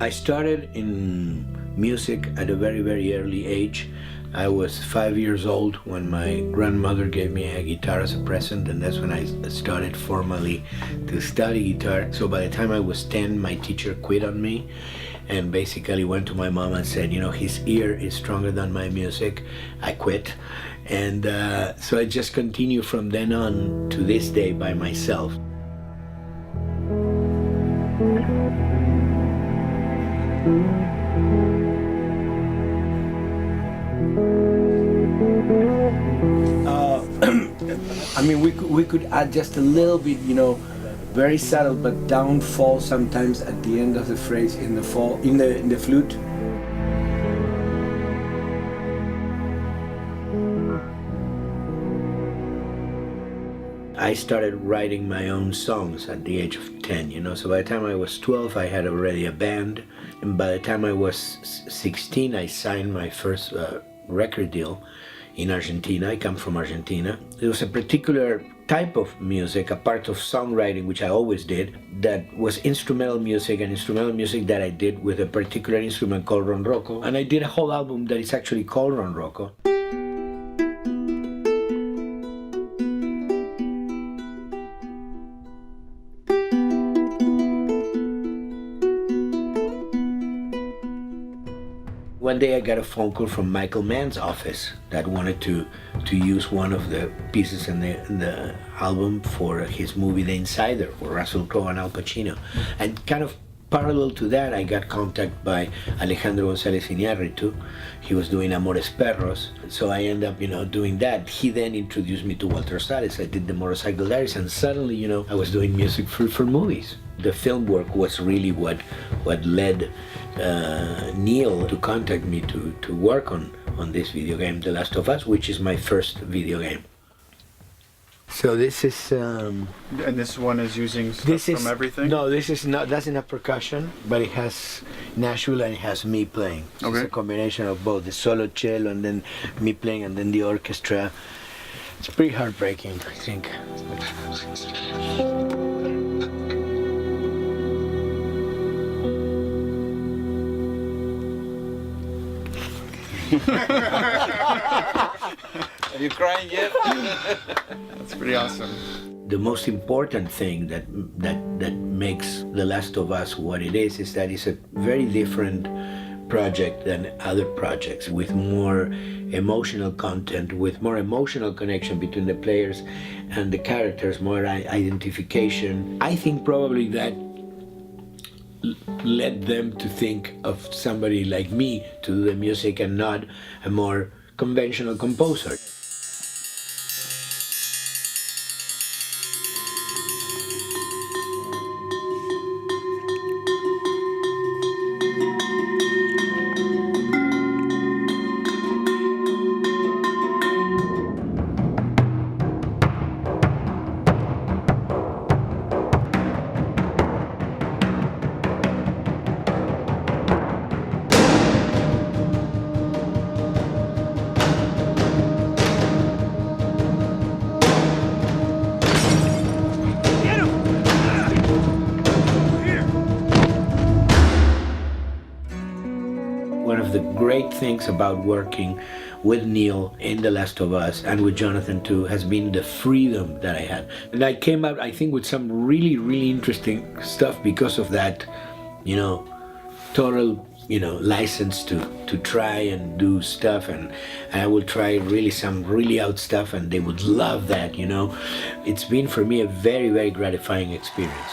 I started in music at a very, very early age. I was 5 years old when my grandmother gave me a guitar as a present, and that's when I started formally to study guitar. So by the time I was 10, my teacher quit on me and basically went to my mom and said, you know, his ear is stronger than my music. I quit. And so I just continue from then on to this day by myself. I mean, we could add just a little bit, you know, very subtle, but downfall sometimes at the end of the phrase in the fall in the flute. I started writing my own songs at the age of 10, you know, so by the time I was 12 I had already a band, and by the time I was 16 I signed my first record deal in Argentina. I come from Argentina. It was a particular type of music, a part of songwriting, which I always did, that was instrumental music, and instrumental music that I did with a particular instrument called ronroco. And I did a whole album that is actually called ronroco. One day I got a phone call from Michael Mann's office that wanted to use one of the pieces in the album for his movie The Insider, for Russell Crowe and Al Pacino. And kind of parallel to that, I got contacted by Alejandro González Iñárritu. He was doing Amores Perros, so I ended up, you know, doing that. He then introduced me to Walter Salles. I did the Motorcycle Diaries, and suddenly, you know, I was doing music for movies. The film work was really what led Neil to contact me to work on this video game, The Last of Us, which is my first video game. So this is... and this one is using stuff from everything? No, this is not, that's not percussion, but it has Nashville and it has me playing. So okay. It's a combination of both, the solo cello and then me playing and then the orchestra. It's pretty heartbreaking, I think. Are you crying yet? That's pretty awesome. The most important thing that makes The Last of Us what it is that it's a very different project than other projects, with more emotional content, with more emotional connection between the players and the characters, more identification. I think probably that led them to think of somebody like me to do the music and not a more conventional composer. One of the great things about working with Neil in The Last of Us and with Jonathan too has been the freedom that I had. And I came out, I think, with some really, really interesting stuff because of that, you know, total, you know, license to try and do stuff, and I will try really some really out stuff and they would love that, you know. It's been for me a very, very gratifying experience.